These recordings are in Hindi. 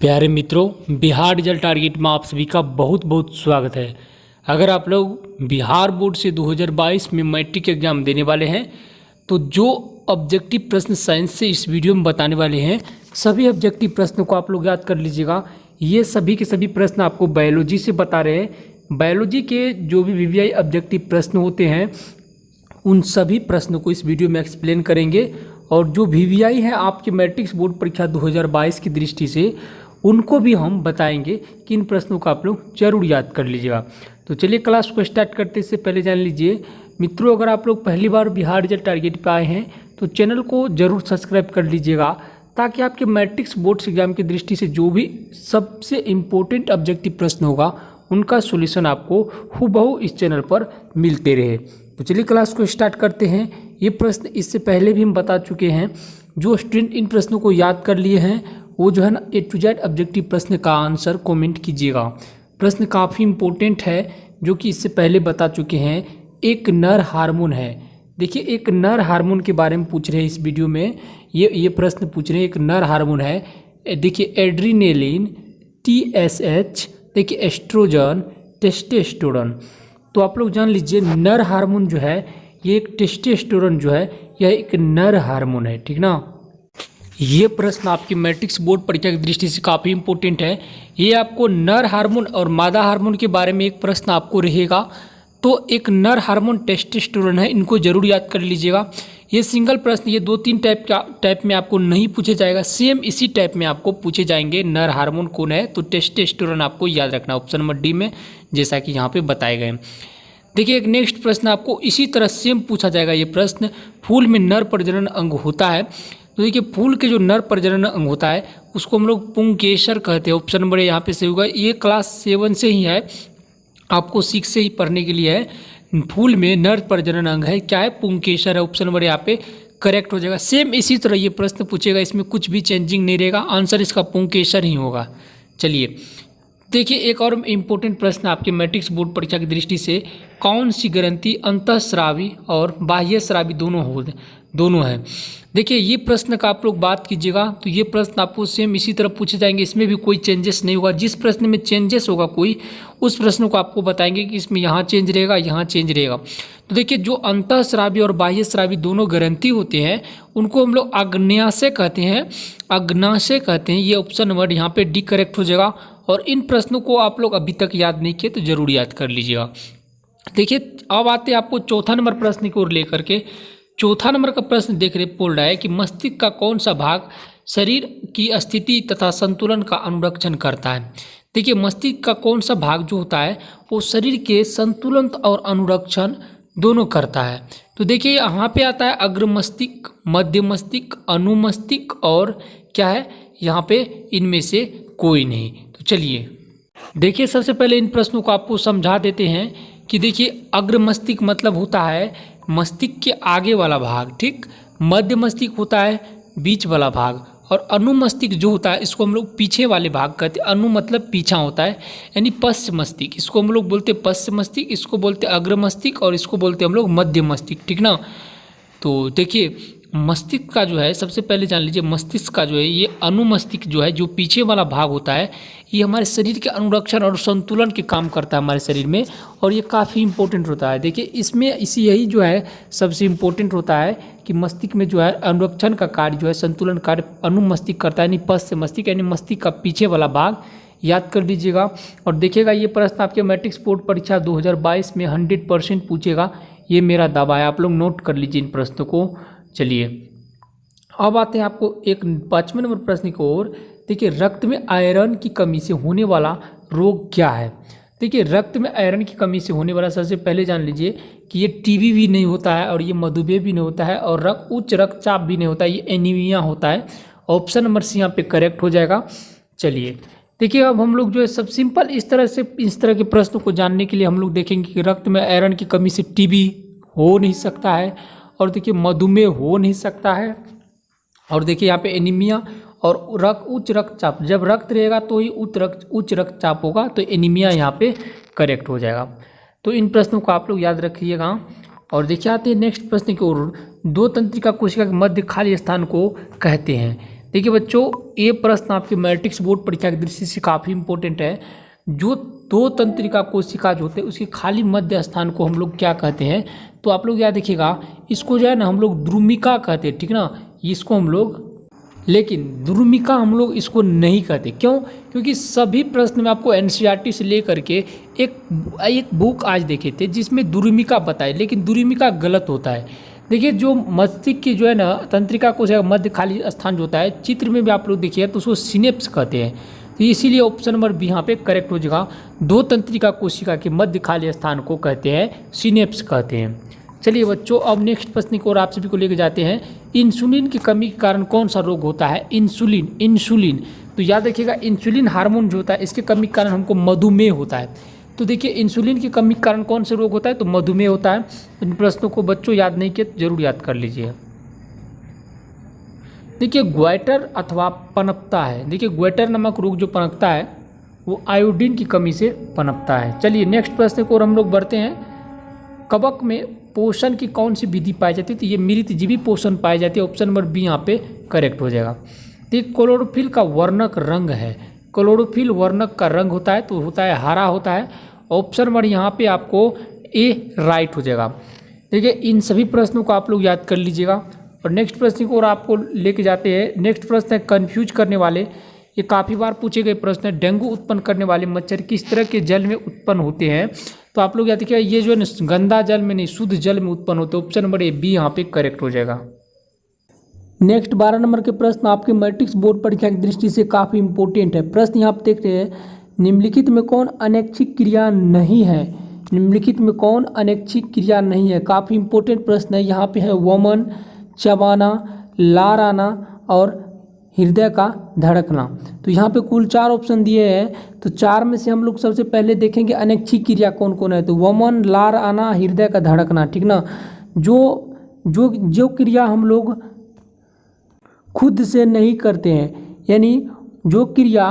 प्यारे मित्रों, बिहार रिजल्ट टारगेट में आप सभी का बहुत बहुत स्वागत है। अगर आप लोग बिहार बोर्ड से 2022 में मैट्रिक एग्जाम देने वाले हैं तो जो ऑब्जेक्टिव प्रश्न साइंस से इस वीडियो में बताने वाले हैं, सभी ऑब्जेक्टिव प्रश्नों को आप लोग याद कर लीजिएगा। ये सभी के सभी प्रश्न आपको बायोलॉजी से बता रहे हैं। बायोलॉजी के जो भी वीवीआई ऑब्जेक्टिव प्रश्न होते हैं उन सभी प्रश्नों को इस वीडियो में एक्सप्लेन करेंगे। और जो वीवीआई है आपके मैट्रिक्स बोर्ड परीक्षा 2022 की दृष्टि से उनको भी हम बताएंगे कि इन प्रश्नों को आप लोग जरूर याद कर लीजिएगा। तो चलिए क्लास को स्टार्ट करते इससे पहले जान लीजिए मित्रों, अगर आप लोग पहली बार बिहार रिजल्ट टारगेट पे आए हैं तो चैनल को जरूर सब्सक्राइब कर लीजिएगा, ताकि आपके मैट्रिक्स बोर्ड्स एग्जाम की दृष्टि से जो भी सबसे इम्पोर्टेंट ऑब्जेक्टिव प्रश्न होगा उनका सोल्यूशन आपको हूबहू इस चैनल पर मिलते रहे। तो चलिए क्लास को स्टार्ट करते हैं। ये प्रश्न इससे पहले भी हम बता चुके हैं। जो स्टूडेंट इन प्रश्नों को याद कर लिए हैं वो जो है ना ए टू जेड ऑब्जेक्टिव प्रश्न का आंसर कमेंट कीजिएगा। प्रश्न काफ़ी इम्पोर्टेंट है जो कि इससे पहले बता चुके हैं। एक नर हार्मोन है, देखिए एक नर हार्मोन के बारे में पूछ रहे हैं इस वीडियो में। ये प्रश्न पूछ रहे हैं, एक नर हार्मोन है, देखिए एड्रीनेलिन, TSH, देखिए एस्ट्रोजन, टेस्टोस्टेरोन। तो आप लोग जान लीजिए नर हार्मोन जो है ये एक टेस्टोस्टेरोन जो है यह एक नर हार्मोन है, ठीक ना। ये प्रश्न आपकी मैट्रिक्स बोर्ड परीक्षा की दृष्टि से काफ़ी इंपॉर्टेंट है। ये आपको नर हार्मोन और मादा हार्मोन के बारे में एक प्रश्न आपको रहेगा। तो एक नर हार्मोन टेस्टोस्टेरोन है, इनको जरूर याद कर लीजिएगा। ये सिंगल प्रश्न ये 2-3 टाइप में आपको नहीं पूछे जाएगा, सेम इसी टाइप में आपको पूछे जाएंगे। नर हार्मोन कौन है तो टेस्टोस्टेरोन आपको याद रखना, ऑप्शन नंबर डी में, जैसा कि यहाँ पे बताए गए। देखिए एक नेक्स्ट प्रश्न आपको इसी तरह सेम पूछा जाएगा। ये प्रश्न फूल में नर प्रजनन अंग होता है। तो देखिए फूल के जो नर प्रजनन अंग होता है उसको हम लोग पुंकेसर कहते हैं। ऑप्शन नंबर यहाँ पे से होगा। ये क्लास 7 से ही है, आपको 6 से ही पढ़ने के लिए है। फूल में नर प्रजनन अंग है, क्या है, पुंकेसर है। ऑप्शन नंबर यहाँ पे करेक्ट हो जाएगा। सेम इसी तरह ये प्रश्न पूछेगा, इसमें कुछ भी चेंजिंग नहीं रहेगा, आंसर इसका पुंकेसर ही होगा। चलिए देखिए एक और इम्पोर्टेंट प्रश्न आपके मैट्रिक्स बोर्ड परीक्षा की दृष्टि से, कौन सी ग्रंथि अंतःस्रावी और बाह्यस्रावी दोनों है। देखिए ये प्रश्न का आप लोग बात कीजिएगा तो ये प्रश्न आपको सेम इसी तरह पूछे जाएंगे, इसमें भी कोई चेंजेस नहीं होगा। जिस प्रश्न में चेंजेस होगा कोई, उस प्रश्न को आपको बताएंगे कि इसमें यहाँ चेंज रहेगा, यहाँ चेंज रहेगा। तो देखिए जो अंतःस्रावी और बाह्यस्रावी दोनों ग्रंथि होते हैं उनको हम लोग अग्न्याशय कहते हैं, अग्नाशय कहते हैं। ये ऑप्शन नंबर यहाँ पे डी करेक्ट हो जाएगा। और इन प्रश्नों को आप लोग अभी तक याद नहीं किए तो जरूर याद कर लीजिएगा। देखिए अब आते हैं आपको चौथा नंबर प्रश्न की ओर लेकर के। चौथा नंबर का प्रश्न देख रहे बोल रहा है कि मस्तिष्क का कौन सा भाग शरीर की स्थिति तथा संतुलन का अनुरक्षण करता है। देखिए मस्तिष्क का कौन सा भाग जो होता है वो शरीर के संतुलन और अनुरक्षण दोनों करता है। तो देखिए यहाँ पे आता है अग्र मस्तिष्क, मध्य मस्तिष्क, अनुमस्तिष्क और क्या है यहाँ पे इनमें से कोई नहीं। तो चलिए देखिए सबसे पहले इन प्रश्नों को आपको समझा देते हैं कि देखिए अग्र मस्तिष्क मतलब होता है मस्तिष्क के आगे वाला भाग, ठीक। मध्य मस्तिष्क होता है बीच वाला भाग, और अनुमस्तिष्क जो होता है इसको हम लोग पीछे वाले भाग कहते हैं। अनु मतलब पीछा होता है, यानी पश्च मस्तिष्क, इसको हम लोग बोलते हैं पश्च मस्तिष्क, इसको बोलते हैं अग्र मस्तिष्क और इसको बोलते हैं हम लोग मध्य मस्तिष्क, ठीक ना। तो देखिए मस्तिष्क का जो है सबसे पहले जान लीजिए, मस्तिष्क का जो है ये अनुमस्तिष्क जो है, जो पीछे वाला भाग होता है, ये हमारे शरीर के अनुरक्षण और संतुलन के काम करता है हमारे शरीर में, और ये काफ़ी इंपॉर्टेंट होता है। देखिए इसमें यही जो है सबसे इम्पोर्टेंट होता है कि मस्तिष्क में जो है अनुरक्षण का कार्य जो है, संतुलन कार्य अनुमस्तिष्क करता है, यानी पश्च मस्तिष्क, यानी मस्तिष्क का पीछे वाला भाग, याद कर लीजिएगा। और देखिएगा ये प्रश्न आपके मैट्रिक्स बोर्ड परीक्षा 2022 में 100% पूछेगा, ये मेरा दावा है। आप लोग नोट कर लीजिए इन प्रश्नों को। चलिए अब आते हैं आपको एक 5वें नंबर प्रश्न की ओर। देखिए रक्त में आयरन की कमी से होने वाला रोग क्या है। देखिए रक्त में आयरन की कमी से होने वाला, सबसे पहले जान लीजिए कि ये टीबी भी नहीं होता है, और ये मधुमेह भी नहीं होता है, और उच्च रक्तचाप भी नहीं होता है, ये एनीमिया होता है। ऑप्शन नंबर सी यहाँ पे करेक्ट हो जाएगा। चलिए देखिए अब हम लोग जो है सब सिंपल इस तरह के प्रश्नों को जानने के लिए हम लोग देखेंगे कि रक्त में आयरन की कमी से टीबी हो नहीं सकता है, और देखिए मधुमेह हो नहीं सकता है, और देखिए यहाँ पे एनीमिया और उच्च रक्तचाप, जब रक्त रहेगा तो ही उच्च रक्तचाप होगा, तो एनीमिया यहाँ पे करेक्ट हो जाएगा। तो इन प्रश्नों को आप लोग याद रखिएगा। और देखिए आते हैं नेक्स्ट प्रश्न की ओर। दो तंत्रिका कोशिका के मध्य खाली स्थान को कहते हैं। देखिए बच्चों, ये प्रश्न आपके मैट्रिक्स बोर्ड परीक्षा की दृष्टि से काफ़ी इंपॉर्टेंट है। जो दो तंत्रिका कोशिका जो होते हैं उसके खाली मध्य स्थान को हम लोग क्या कहते हैं, तो आप लोग याद रखिएगा, इसको जो है ना हम लोग द्रुमिका कहते हैं, ठीक ना, इसको हम लोग, लेकिन द्रुमिका हम लोग इसको नहीं कहते। क्यों? क्योंकि सभी प्रश्न में आपको एनसीईआरटी से लेकर के एक बुक आज देखे थे जिसमें द्रुमिका बताए, लेकिन द्रुमिका गलत होता है। देखिए, जो मस्तिष्क की जो है ना तंत्रिका कोशिका मध्य खाली स्थान जो होता है, चित्र में भी आप लोग देखिए तो उसको सिनेप्स कहते हैं। तो इसीलिए ऑप्शन नंबर बी यहाँ पे करेक्ट हो जाएगा। दो तंत्रिका कोशिका के मध्य खाली स्थान को कहते हैं सिनेप्स कहते हैं। चलिए बच्चों, अब नेक्स्ट प्रश्न को और आप सभी को लेकर जाते हैं। इंसुलिन की कमी के कारण कौन सा रोग होता है? इंसुलिन। तो याद रखिएगा, इंसुलिन हार्मोन जो होता है इसके कमी के कारण हमको मधुमेह होता है। तो देखिए, इंसुलिन की कमी के कारण कौन सा रोग होता है? तो मधुमेह होता है। इन प्रश्नों को बच्चों याद नहीं किए तो जरूर याद कर लीजिए। देखिए, ग्वाइटर अथवा पनपता है। देखिए, ग्वाइटर नामक रोग जो पनपता है वो आयोडीन की कमी से पनपता है। चलिए नेक्स्ट प्रश्न को और हम लोग बढ़ते हैं। कवक में पोषण की कौन सी विधि पाई जाती है? तो ये मृतजीवी पोषण पाई जाती है। ऑप्शन नंबर बी यहाँ पे करेक्ट हो जाएगा। देखिए, क्लोरोफिल का वर्णक रंग है। क्लोरोफिल वर्णक का रंग होता है तो होता है हरा होता है। ऑप्शन नंबर यहाँ पे आपको ए राइट हो जाएगा। देखिए, इन सभी प्रश्नों को आप लोग याद कर लीजिएगा। और नेक्स्ट प्रश्न को और आपको लेके जाते हैं। नेक्स्ट प्रश्न है कंफ्यूज करने वाले, ये काफ़ी बार पूछे गए प्रश्न है। डेंगू उत्पन्न करने वाले मच्छर किस तरह के जल में उत्पन्न होते हैं? तो आप लोग याद रखिएगा, ये जो है गंदा जल में नहीं, शुद्ध जल में उत्पन्न होते हैं। ऑप्शन नंबर ए बी यहाँ पे करेक्ट हो जाएगा। नेक्स्ट 12 नंबर के प्रश्न आपके मैट्रिक्स बोर्ड परीक्षा की दृष्टि से काफ़ी इंपॉर्टेंट है। प्रश्न यहाँ पे देख रहे हैं, निम्नलिखित में कौन अनैच्छिक क्रिया नहीं है? निम्नलिखित में कौन अनैच्छिक क्रिया नहीं है? काफ़ी इंपॉर्टेंट प्रश्न है। यहाँ पे है वमन, चबाना, लार आना और हृदय का धड़कना। तो यहाँ पे कुल 4 ऑप्शन दिए हैं। तो 4 में से हम लोग सबसे पहले देखेंगे अनैच्छिक क्रिया कौन कौन है। तो वमन, लार आना, हृदय का धड़कना, ठीक ना। जो क्रिया हम लोग खुद से नहीं करते हैं, यानी जो क्रिया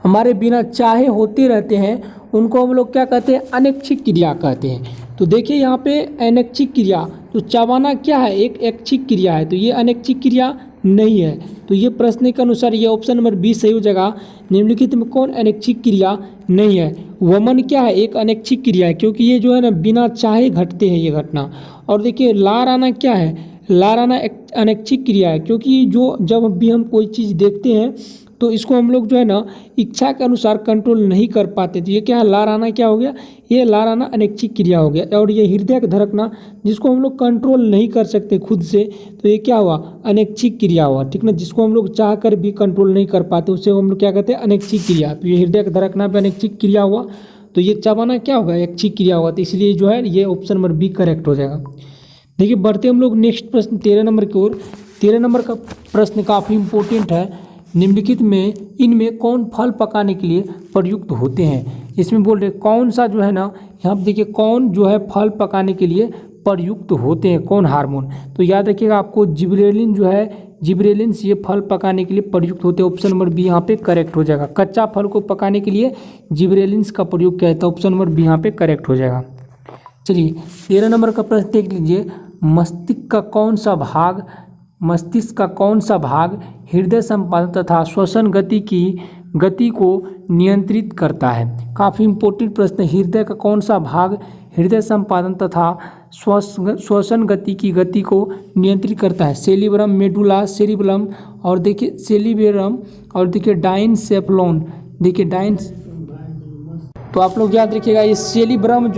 हमारे बिना चाहे होते रहते हैं, उनको हम लोग क्या कहते हैं? अनैच्छिक क्रिया कहते हैं। तो देखिए यहाँ पे अनैच्छिक क्रिया, तो चबाना क्या है? एक ऐच्छिक क्रिया है, तो ये अनैच्छिक क्रिया नहीं है। तो ये प्रश्न के अनुसार ये ऑप्शन नंबर 20 सही हो जाएगा। निम्नलिखित में कौन अनैच्छिक क्रिया नहीं है? वमन क्या है? एक अनैच्छिक क्रिया है, क्योंकि ये जो है ना बिना चाहे घटते हैं ये घटना। और देखिए, लार आना क्या है? लार आना एक अनैच्छिक क्रिया है, क्योंकि जो जब भी हम कोई चीज़ देखते हैं तो इसको हम लोग जो है ना इच्छा के अनुसार कंट्रोल नहीं कर पाते। तो ये क्या है? लार आना क्या हो गया? ये लार आना अनैच्छिक क्रिया हो गया। और ये हृदय का धड़कना, जिसको हम लोग कंट्रोल नहीं कर सकते खुद से, तो ये क्या हुआ? अनैच्छिक क्रिया हुआ, ठीक ना। जिसको हम लोग चाह कर भी कंट्रोल नहीं कर पाते, उसे हम लोग क्या कहते हैं? अनैच्छिक क्रिया। तो ये हृदय का धड़कना भी अनैच्छिक क्रिया हुआ। तो ये चबाना क्या होगा? ऐच्छिक क्रिया हुआ। तो इसलिए जो है ये ऑप्शन नंबर बी करेक्ट हो जाएगा। देखिए, बढ़ते हम लोग नेक्स्ट प्रश्न 13 नंबर की ओर। 13 नंबर का प्रश्न काफ़ी इंपॉर्टेंट है। निम्नलिखित में इनमें कौन फल पकाने के लिए प्रयुक्त होते हैं? इसमें बोल रहे कौन सा जो है ना, यहाँ पर देखिए कौन जो है फल पकाने के लिए प्रयुक्त होते हैं, कौन हार्मोन? तो याद रखिएगा, आपको जिब्रेलिन जो है, जिब्रेलिन से ये फल पकाने के लिए प्रयुक्त होते हैं। ऑप्शन नंबर बी यहाँ पे करेक्ट हो जाएगा। कच्चा फल को पकाने के लिए जिब्रेलिन्स का प्रयोग किया जाता है। ऑप्शन नंबर बी यहाँ पे करेक्ट हो जाएगा। चलिए 13 नंबर का प्रश्न देख लीजिए। मस्तिष्क का कौन सा भाग हृदय संपादन तथा श्वसन गति को नियंत्रित करता है? काफ़ी इंपॉर्टेंट प्रश्न है। हृदय का कौन सा भाग हृदय संपादन तथा श्वसन गति को नियंत्रित करता है? सेरिब्रम, मेडुला, सेरिबेलम और देखिए सेरिबेलम और देखिए डाइनसेफलोन। देखिए डाइन्स, तो आप लोग याद रखिएगा, ये सेरिब्रम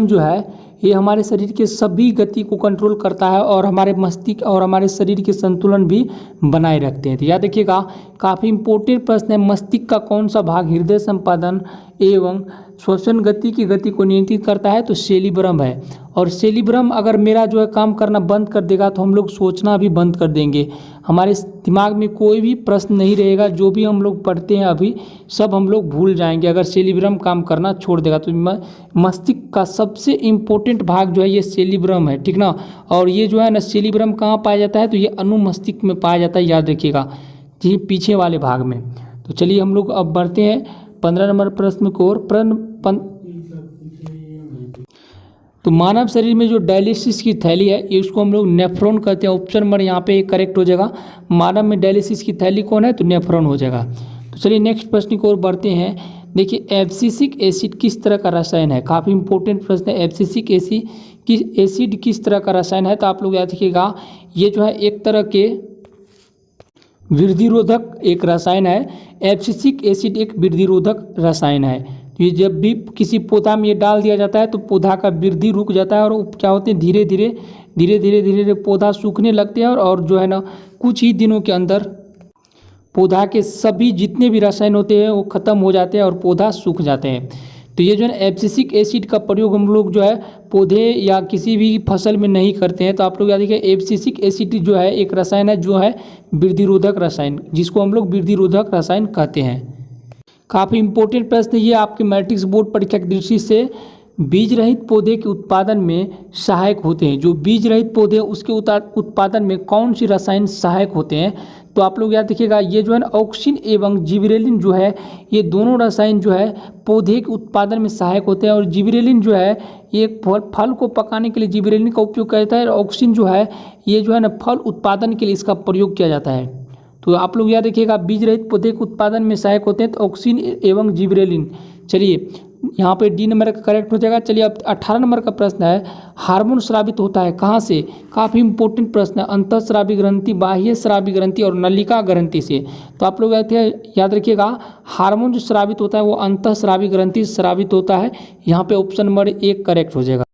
जो है ये हमारे शरीर के सभी गति को कंट्रोल करता है और हमारे मस्तिष्क और हमारे शरीर के संतुलन भी बनाए रखते हैं। तो याद रखिएगा, काफ़ी इंपॉर्टेंट प्रश्न है। मस्तिष्क का कौन सा भाग हृदय संपादन एवं श्वसन गति को नियंत्रित करता है? तो सेरिब्रम है। और सेरिब्रम अगर मेरा जो है काम करना बंद कर देगा तो हम लोग सोचना भी बंद कर देंगे। हमारे दिमाग में कोई भी प्रश्न नहीं रहेगा। जो भी हम लोग पढ़ते हैं अभी सब हम लोग भूल जाएंगे अगर सेरिब्रम काम करना छोड़ देगा। तो मस्तिष्क का सबसे इम्पोर्टेंट भाग जो है ये सेरिब्रम है, ठीक ना। और ये जो है ना सेरिब्रम कहाँ पाया जाता है? तो ये अनुमस्तिष्क में पाया जाता है, याद रखिएगा, जी पीछे वाले भाग में। तो चलिए हम लोग अब बढ़ते हैं 15 नंबर प्रश्न को और। तो मानव शरीर में जो डायलिसिस की थैली है ये उसको हम लोग नेफ्रॉन कहते हैं। ऑप्शन नंबर यहाँ पे करेक्ट हो जाएगा। मानव में डायलिसिस की थैली कौन है? तो नेफ्रॉन हो जाएगा। तो चलिए नेक्स्ट प्रश्न की ओर बढ़ते हैं। देखिए एब्सिसिक एसिड किस तरह का रसायन है? काफ़ी इंपॉर्टेंट प्रश्न है। एब्सिसिक एसिड किस तरह का रसायन है? तो आप लोग याद रखिएगा ये जो है एक तरह के वृद्धिरोधक एक रसायन है। एब्सिसिक एसिड एक वृद्धिरोधक रसायन है। तो ये जब भी किसी पौधा में ये डाल दिया जाता है तो पौधा का वृद्धि रुक जाता है और क्या होते हैं धीरे धीरे पौधा सूखने लगते हैं और जो है ना कुछ ही दिनों के अंदर पौधा के सभी जितने भी रसायन होते हैं वो ख़त्म हो जाते हैं और पौधा सूख जाते हैं। तो ये जो है एब्सिसिक एसिड का प्रयोग हम लोग जो है पौधे या किसी भी फसल में नहीं करते हैं। तो आप लोग याद रखिए एब्सिसिक एसिड जो है एक रसायन है जो है वृद्धिरोधक रसायन, जिसको हम लोग वृद्धिरोधक रसायन कहते हैं। काफ़ी इंपॉर्टेंट प्रश्न ये आपके मैट्रिक्स बोर्ड परीक्षा की दृष्टि से बीज रहित पौधे के उत्पादन में सहायक होते हैं। जो बीज रहित पौधे उसके उत्पादन में कौन सी रसायन सहायक होते हैं? तो आप लोग याद रखिएगा ये जो है ना ऑक्सिन एवं जिबरेलिन जो है ये दोनों रसायन जो है पौधे के उत्पादन में सहायक होते हैं। और जिबरेलिन जो है ये फल को पकाने के लिए जिबरेलिन का उपयोग किया जाता है और ऑक्सिन जो है ये जो है ना फल उत्पादन के लिए इसका प्रयोग किया जाता है। तो आप लोग याद रखिएगा बीज रहित पौधे के उत्पादन में सहायक होते हैं तो ऑक्सिन एवं जिबरेलिन। चलिए यहाँ पे डी नंबर का करेक्ट हो जाएगा। चलिए अब 18 नंबर का प्रश्न है, हार्मोन स्रावित होता है कहाँ से? काफ़ी इंपॉर्टेंट प्रश्न है। अंतःस्रावी ग्रंथि, बाह्य स्रावी ग्रंथि और नलिका ग्रंथि से। तो आप लोग याद रखिएगा हार्मोन जो स्रावित होता है वो अंतःस्रावी ग्रंथि स्रावित होता है। यहाँ पे ऑप्शन नंबर 1 करेक्ट हो जाएगा।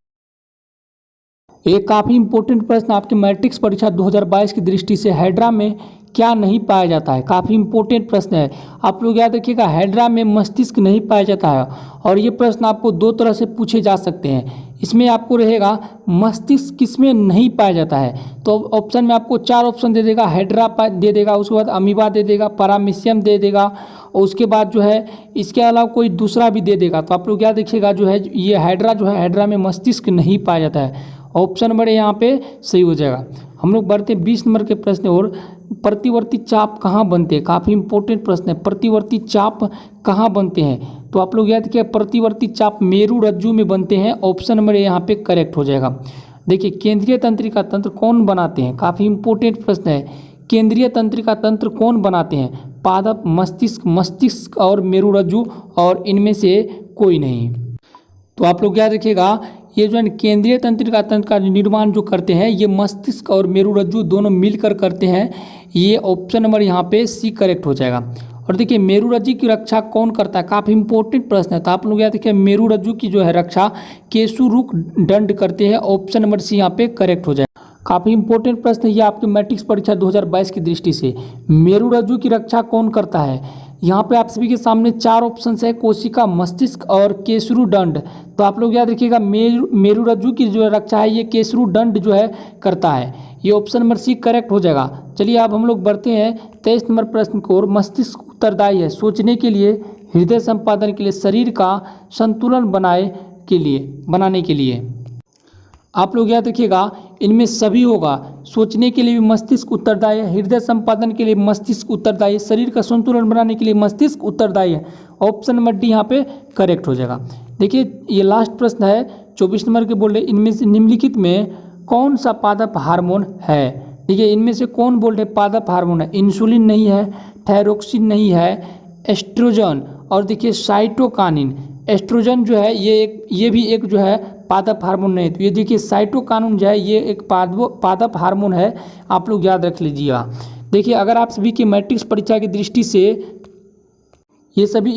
एक काफ़ी इंपॉर्टेंट प्रश्न आपके मैट्रिक्स परीक्षा 2022 की दृष्टि से हाइड्रा में क्या नहीं पाया जाता है? काफ़ी इंपॉर्टेंट प्रश्न है। आप लोग याद रखिएगा हाइड्रा में मस्तिष्क नहीं पाया जाता है और ये प्रश्न आपको दो तरह से पूछे जा सकते हैं। इसमें आपको रहेगा मस्तिष्क किसमें नहीं पाया जाता है? तो ऑप्शन में आपको 4 ऑप्शन दे देगा। हाइड्रा दे देगा, उसके बाद अमीबा दे देगा, पैरामीशियम दे देगा और उसके बाद जो है इसके अलावा कोई दूसरा भी दे देगा। तो आप लोग याद रखिएगा जो है ये हाइड्रा जो है हाइड्रा में मस्तिष्क नहीं पाया जाता है। ऑप्शन नंबर यहाँ पे सही हो जाएगा। हम लोग बढ़ते 20 नंबर के प्रश्न और प्रतिवर्ती चाप कहाँ बनते हैं? काफ़ी इंपॉर्टेंट प्रश्न है। प्रतिवर्ती चाप कहाँ बनते हैं? तो आप लोग याद रखिए प्रतिवर्ती चाप मेरु रज्जु में बनते हैं। ऑप्शन नंबर यहाँ पे करेक्ट हो जाएगा। देखिए केंद्रीय तंत्रिका तंत्र कौन बनाते हैं? काफ़ी इंपॉर्टेंट प्रश्न है। केंद्रीय तंत्रिका तंत्र कौन बनाते हैं? पादप, मस्तिष्क और मेरु रज्जु और इनमें से कोई नहीं। तो आप लोग याद रखिएगा ये जो है केंद्रीय तंत्रिका तंत्र का निर्माण जो करते हैं ये मस्तिष्क और मेरुरज्जु दोनों मिलकर करते हैं। ये ऑप्शन नंबर यहाँ पे सी करेक्ट हो जाएगा। और देखिए मेरुरज्जु की रक्षा कौन करता है? काफ़ी इंपॉर्टेंट प्रश्न है। तो आप लोग याद रखिए मेरुरज्जु की जो है रक्षा केशुरुक दंड करते हैं। ऑप्शन नंबर सी यहाँ पे करेक्ट हो जाएगा। काफ़ी इंपॉर्टेंट प्रश्न है ये आपके मैट्रिक्स परीक्षा 2022 की दृष्टि से। मेरुरज्जु की रक्षा कौन करता है? यहाँ पे आप सभी के सामने 4 ऑप्शन है, कोशिका, मस्तिष्क और केसरुदंड। तो आप लोग याद रखिएगा मेरुरज्जु की जो रक्षा है ये केसरुदंड जो है करता है। ये ऑप्शन नंबर सी करेक्ट हो जाएगा। चलिए अब हम लोग बढ़ते हैं 23 नंबर प्रश्न को। और मस्तिष्क उत्तरदायी है सोचने के लिए, हृदय संपादन के लिए, शरीर का संतुलन बनाने के लिए। आप लोग याद रखिएगा इनमें सभी होगा। सोचने के लिए भी मस्तिष्क उत्तरदायी है, हृदय संपादन के लिए मस्तिष्क उत्तरदायी है, शरीर का संतुलन बनाने के लिए मस्तिष्क उत्तरदायी है। ऑप्शन नंबर डी यहाँ पे करेक्ट हो जाएगा। देखिए ये लास्ट प्रश्न है 24 नंबर के बोल रहे इनमें से निम्नलिखित में कौन सा पादप हार्मोन है? देखिए इनमें से कौन बोल रहे पादप हार्मोन है? इंसुलिन नहीं है, थायरोक्सिन नहीं है, एस्ट्रोजन और देखिए साइटोकानिन। एस्ट्रोजन जो है ये भी एक जो है पादप हार्मोन नहीं। तो ये देखिए साइटोकानिन जो है ये एक पादप हार्मोन है। आप लोग याद रख लीजिएगा। देखिए अगर आप सभी की मैट्रिक्स परीक्षा की दृष्टि से ये सभी